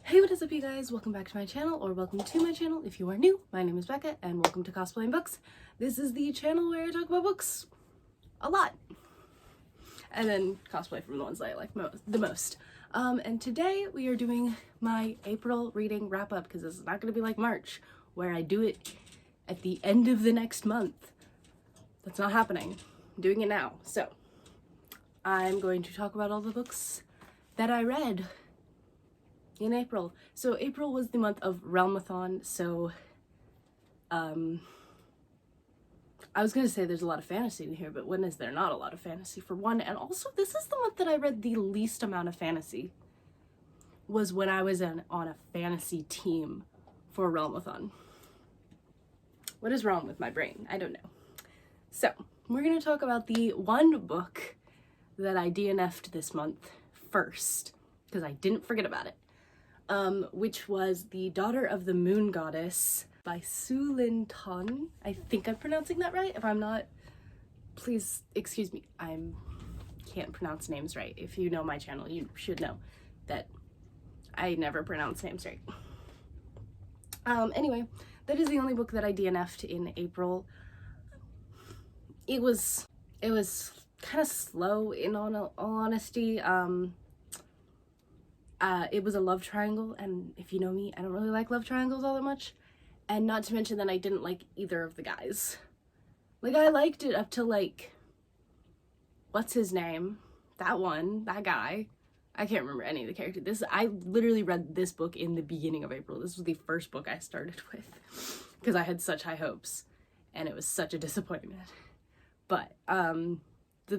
Hey, what is up, you guys? Welcome back to my channel, or welcome to my channel if you are new. My name is Becca, and welcome to Cosplay.and.books. This is the channel where I talk about books a lot, and then cosplay from the ones that I like the most. And today we are doing my April reading wrap-up, because this is not going to be like March, where I do it at the end of the next month. That's not happening. I'm doing it now. So, I'm going to talk about all the books that I read in April. So April was the month of Realmathon, so I was gonna say there's a lot of fantasy in here, but when is there not a lot of fantasy, for one? And also, this is the month that I read the least amount of fantasy, was when I was on a fantasy team for Realmathon. What is wrong with my brain? I don't know. So we're gonna talk about the one book that I DNF'd this month first, because I didn't forget about it. Which was The Daughter of the Moon Goddess by Su Lin Tun. I think I'm pronouncing that right. If I'm not, please excuse me. I can't pronounce names right. If you know my channel, you should know that I never pronounce names right. Anyway, that is the only book that I DNF'd in April. It was kind of slow, in all honesty. It was a love triangle, and if you know me, I don't really like love triangles all that much. And not to mention that I didn't like either of the guys. Like, I liked it up to, like, what's his name? That guy. I can't remember any of the characters. I literally read this book in the beginning of April. This was the first book I started with, because I had such high hopes, and it was such a disappointment. But, the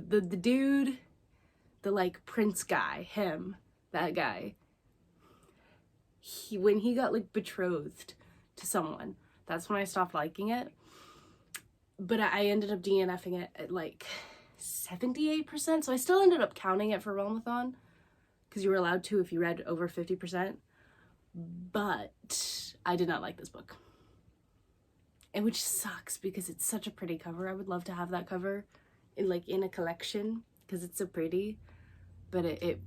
dude, the, like, prince guy, that guy, when he got, like, betrothed to someone, that's when I stopped liking it. But I ended up DNFing it at, like, 78%, so I still ended up counting it for Realmathon, because you were allowed to if you read over 50%, but I did not like this book. And which sucks, because it's such a pretty cover. I would love to have that cover in a collection, because it's so pretty, but it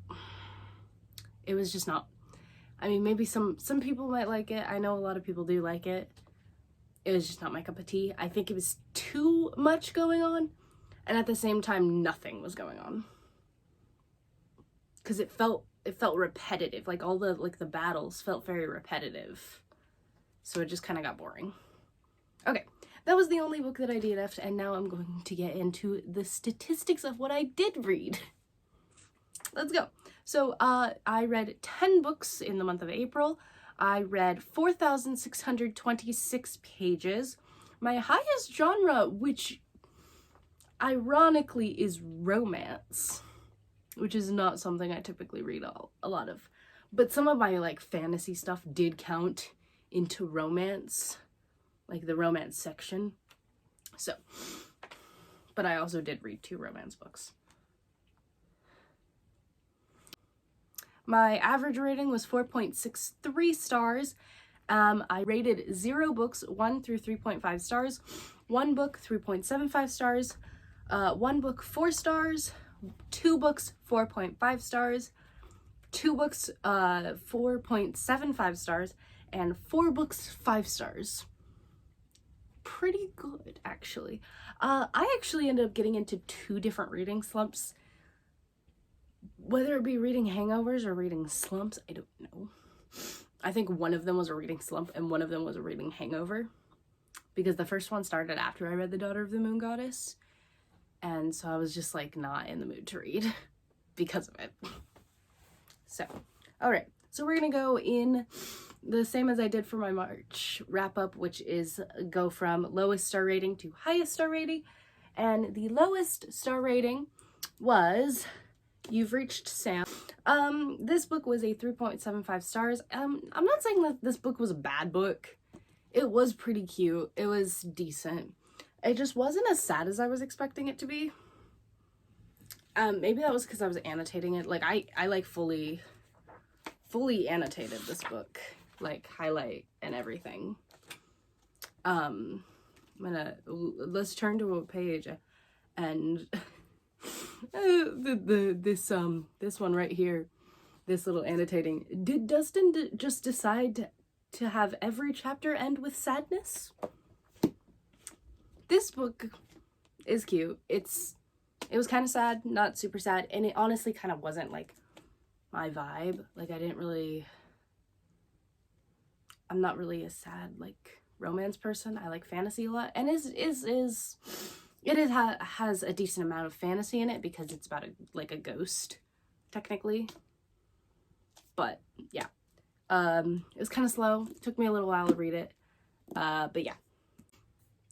was just not. I mean, maybe some people might like it. I know a lot of people do like it. It was just not my cup of tea. I think it was too much going on, and at the same time, nothing was going on. Because it felt repetitive. Like, all the battles felt very repetitive. So it just kind of got boring. Okay, that was the only book that I DNF'd, and now I'm going to get into the statistics of what I did read. Let's go. So, I read 10 books in the month of April. I read 4,626 pages. My highest genre, which ironically is romance, which is not something I typically read a lot of. But some of my, like, fantasy stuff did count into romance, like the romance section. So, but I also did read 2 romance books. My average rating was 4.63 stars. I rated 0 books 1 through 3.5 stars, 1 book 3.75 stars, 1 book 4 stars, 2 books 4.5 stars, 2 books 4.75 stars, and 4 books 5 stars. Pretty good, actually. I actually ended up getting into 2 different reading slumps. Whether it be reading hangovers or reading slumps, I don't know. I think one of them was a reading slump and one of them was a reading hangover, because the first one started after I read The Daughter of the Moon Goddess, and so I was just, like, not in the mood to read because of it. So, alright, so we're gonna go in the same as I did for my March wrap-up, which is go from lowest star rating to highest star rating, and the lowest star rating was You've Reached Sam. This book was a 3.75 stars. I'm not saying that this book was a bad book. It was pretty cute. It was decent. It just wasn't as sad as I was expecting it to be. Maybe that was because I was annotating it. Like, I like fully annotated this book. Like, highlight and everything. Let's turn to a page and this one right here, this little annotating. Did Dustin just decide to have every chapter end with sadness? This book is cute. It was kind of sad, not super sad, and it honestly kind of wasn't like my vibe. Like I'm not really a sad like romance person. I like fantasy a lot, and it has a decent amount of fantasy in it because it's about a ghost technically. But yeah, it was kind of slow. It took me a little while to read it, but yeah,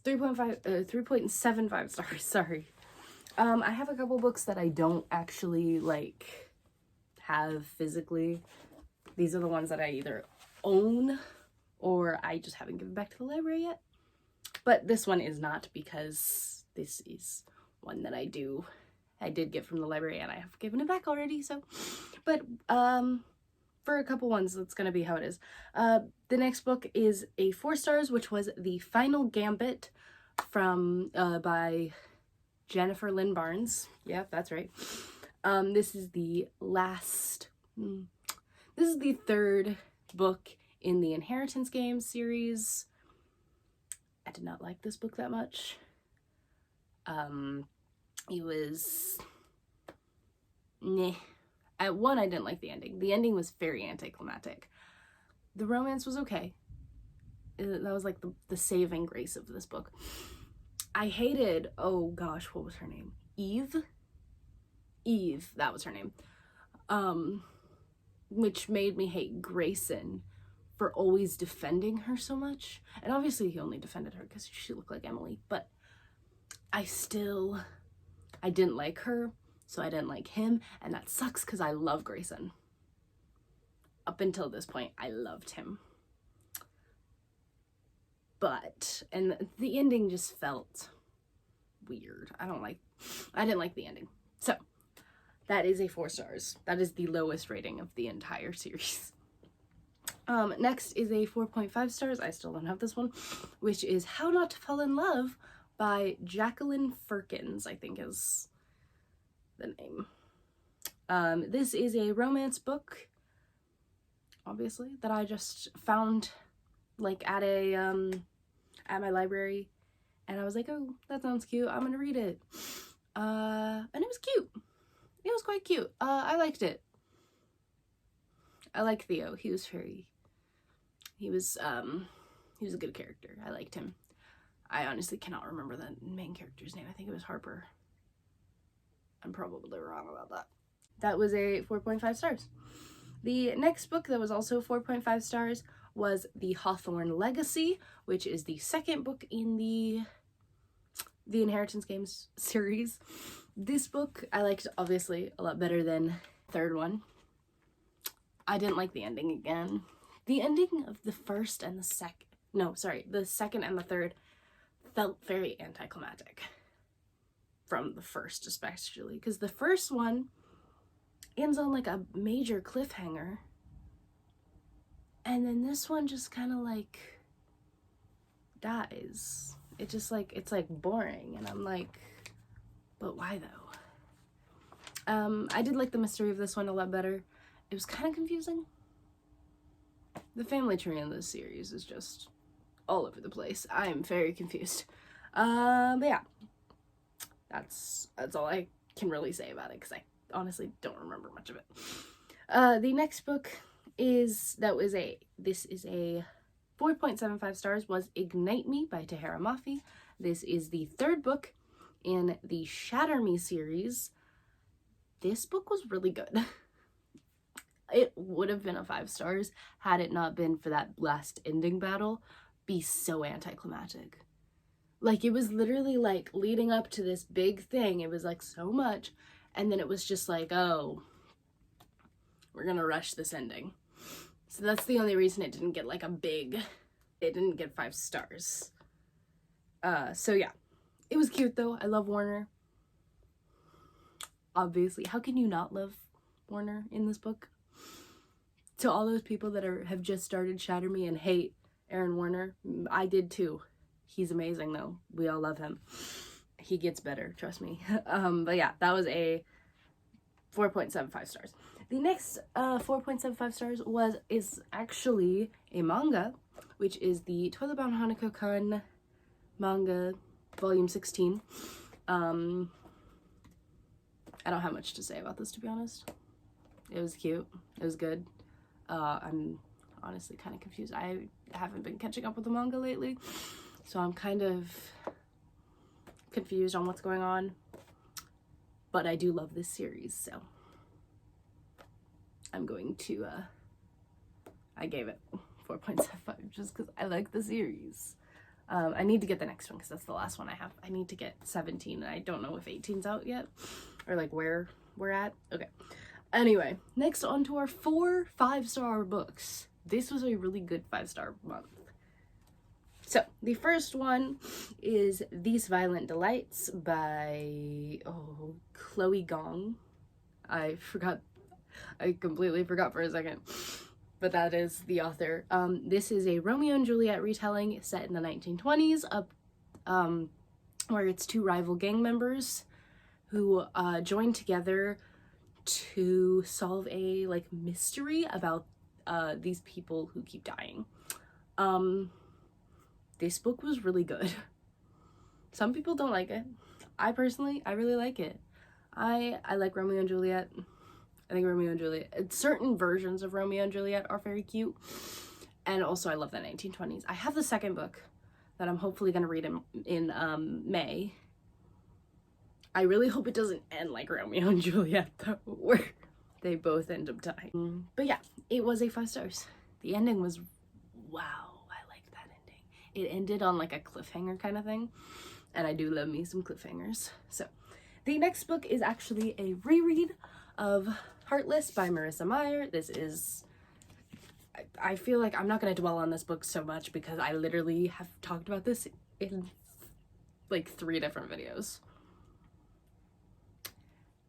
3.75 stars. Sorry. I have a couple books that I don't actually like have physically. These are the ones that I either own or I just haven't given back to the library yet. But this one is not, because this is one that I did get from the library and I have given it back already. So, but for a couple ones, that's gonna be how it is. The next book is a 4 stars, which was The Final Gambit from by Jennifer Lynn Barnes. Yeah, that's right. This is the third book in the Inheritance Games series. I did not like this book that much. It was meh. At one, I didn't like the ending. The ending was very anticlimactic. The romance was okay. That was like the saving grace of this book. I hated, oh gosh, what was her name? Eve, that was her name. Which made me hate Grayson for always defending her so much. And obviously he only defended her because she looked like Emily, but I didn't like her, so I didn't like him, and that sucks because I love Grayson. Up until this point, I loved him. And the ending just felt weird. I didn't like the ending. So, that is a 4 stars. That is the lowest rating of the entire series. Next is a 4.5 stars. I still don't have this one, which is How Not to Fall in Love by Jacqueline Firkins, I think is the name. This is a romance book, obviously, that I just found like at my library, and I was like, oh, that sounds cute, I'm gonna read it. And it was cute. It was quite cute. I liked it. I like Theo. He was a good character. I liked him. I honestly cannot remember the main character's name. I think it was Harper. I'm probably wrong about that. That was a 4.5 stars. The next book that was also 4.5 stars was The Hawthorne Legacy, which is the second book in the Inheritance Games series. This book I liked, obviously, a lot better than the third one. I didn't like the ending again. The ending of the first and the second and the third felt very anticlimactic. From the first especially, because the first one ends on like a major cliffhanger, and then this one just kind of like dies. It just like, it's like boring, and I'm like, but why though? I did like the mystery of this one a lot better. It was kind of confusing. The family tree in this series is just all over the place. I'm very confused. But yeah, that's all I can really say about it, because I honestly don't remember much of it. The next book is a 4.75 stars, was Ignite Me by Tahara Mafi. This is the third book in the Shatter Me series. This book was really good. It would have been a 5 stars had it not been for that last ending battle. Be so anticlimactic. Like, it was literally like leading up to this big thing. It was like so much, and then it was just like, oh, we're gonna rush this ending. So that's the only reason it didn't get like it didn't get 5 stars. So yeah, it was cute though. I love Warner. Obviously, how can you not love Warner in this book? To all those people that have just started Shatter Me and hate Aaron Warner, I did too. He's amazing though. We all love him. He gets better, trust me. But yeah, that was a 4.75 stars. The next 4.75 stars is actually a manga, which is the Toilet Bound Hanako-kun manga, volume 16. I don't have much to say about this, to be honest. It was cute. It was good. I'm honestly kind of confused. I haven't been catching up with the manga lately, so I'm kind of confused on what's going on. But I do love this series, so I'm going to, I gave it 4.75 just because I like the series. I need to get the next one because that's the last one I have. I need to get 17, and I don't know if 18's out yet, or like where we're at. Okay. Anyway, next on to our 4 5-star books. This was a really good 5-star month. So, the first one is These Violent Delights by, Chloe Gong. I completely forgot for a second, but that is the author. This is a Romeo and Juliet retelling set in the 1920s, where it's 2 rival gang members who join together to solve a mystery about these people who keep dying. This book was really good. Some people don't like it. I really like it. I like Romeo and Juliet. I think Romeo and Juliet, certain versions of Romeo and Juliet are very cute. And also I love the 1920s. I have the second book that I'm hopefully going to read in May. I really hope it doesn't end like Romeo and Juliet though, where they both end up dying. But yeah, it was a 5 stars. The ending was, wow, I liked that ending. It ended on like a cliffhanger kind of thing. And I do love me some cliffhangers. So the next book is actually a reread of Heartless by Marissa Meyer. This is, I feel like I'm not going to dwell on this book so much because I literally have talked about this in like 3 different videos.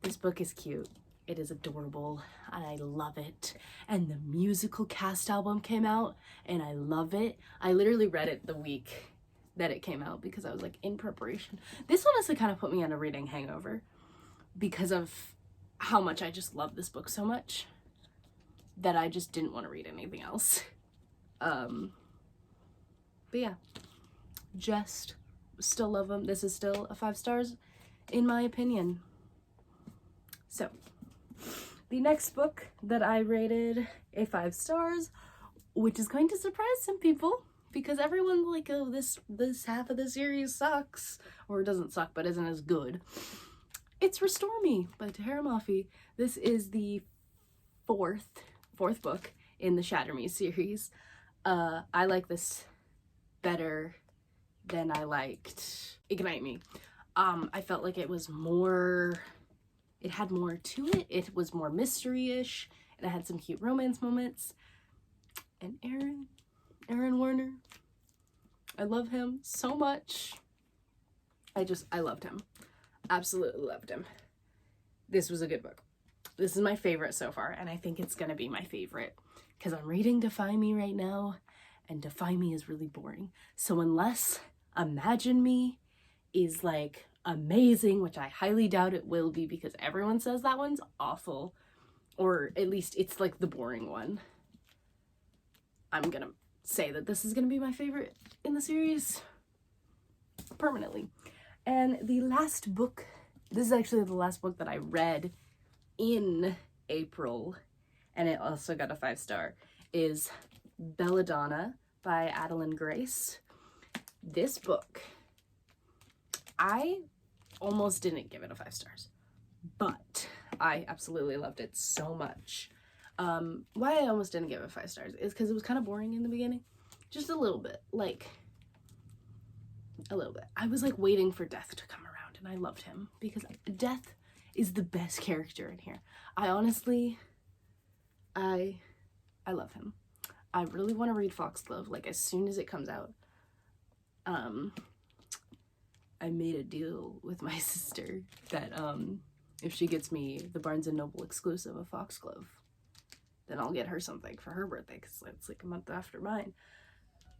This book is cute. It is adorable and I love it. And the musical cast album came out and I love it. I literally read it the week that it came out because I was like in preparation. This honestly kind of put me on a reading hangover because of how much I just love this book so much that I just didn't want to read anything else. But yeah, just still love them. This is still a 5 stars in my opinion. So the next book that I rated a 5 stars, which is going to surprise some people because everyone's like, oh, this half of the series sucks, or it doesn't suck but isn't as good. It's Restore Me by Tahara Mafi. This is the fourth book in the Shatter Me series. I like this better than I liked Ignite Me. I felt like it was more, it had more to it. It was more mystery-ish, and it had some cute romance moments. And Aaron Warner, I love him so much. I loved him. Absolutely loved him. This was a good book. This is my favorite so far, and I think it's gonna be my favorite because I'm reading Defy Me right now, and Defy Me is really boring. So unless Imagine Me is like amazing, which I highly doubt it will be because everyone says that one's awful, or at least it's like the boring one, I'm gonna say that this is gonna be my favorite in the series permanently. And the last book, this is actually the last book that I read in April, and it also got a 5 star, is Belladonna by Adeline Grace. This book, I almost didn't give it a 5 stars, but I absolutely loved it so much. Why I almost didn't give it 5 stars is because it was kind of boring in the beginning. Just a little bit, like a little bit. I was like waiting for Death to come around, and I loved him because Death is the best character in here. I honestly, I love him. I really want to read Foxglove like as soon as it comes out. I made a deal with my sister that if she gets me the Barnes & Noble exclusive of Foxglove, then I'll get her something for her birthday because it's like a month after mine.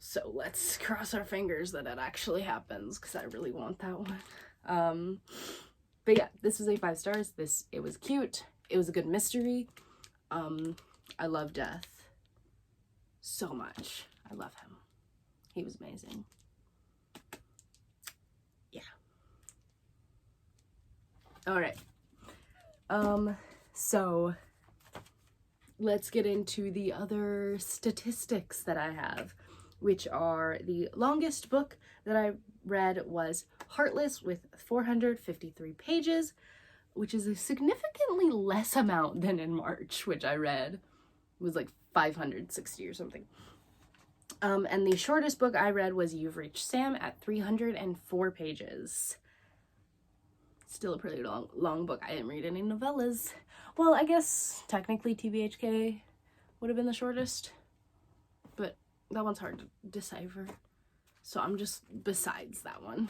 So let's cross our fingers that it actually happens because I really want that one. But yeah, this was a 5 stars. It was cute. It was a good mystery. I love Death so much. I love him. He was amazing. Yeah. All right. So let's get into the other statistics that I have, which are the longest book that I read was Heartless with 453 pages, which is a significantly less amount than in March, which I read. It was like 560 or something. And the shortest book I read was You've Reached Sam at 304 pages. Still a pretty long book. I didn't read any novellas. Well, I guess technically TBHK would have been the shortest, but that one's hard to decipher. So I'm just besides that one,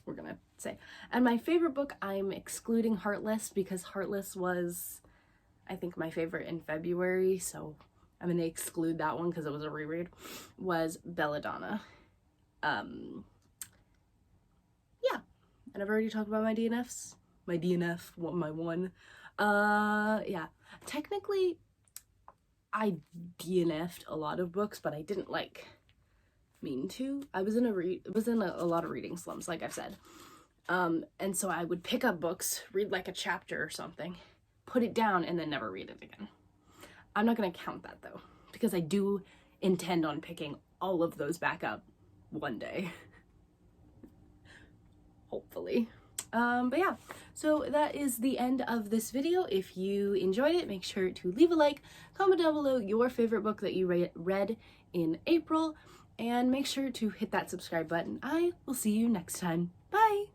we're gonna say. And my favorite book, I'm excluding Heartless because Heartless was, I think, my favorite in February, so I'm gonna exclude that one because it was a reread, was Belladonna. Yeah, and I've already talked about my DNFs. My DNF, my one. Yeah, technically I DNF'd a lot of books, but I didn't like mean to. I was in a lot of reading slumps, like I've said. And so I would pick up books, read like a chapter or something, put it down, and then never read it again. I'm not gonna count that though, because I do intend on picking all of those back up one day. Hopefully. But yeah, so that is the end of this video. If you enjoyed it, make sure to leave a like, comment down below your favorite book that you read in April, and make sure to hit that subscribe button. I will see you next time. Bye!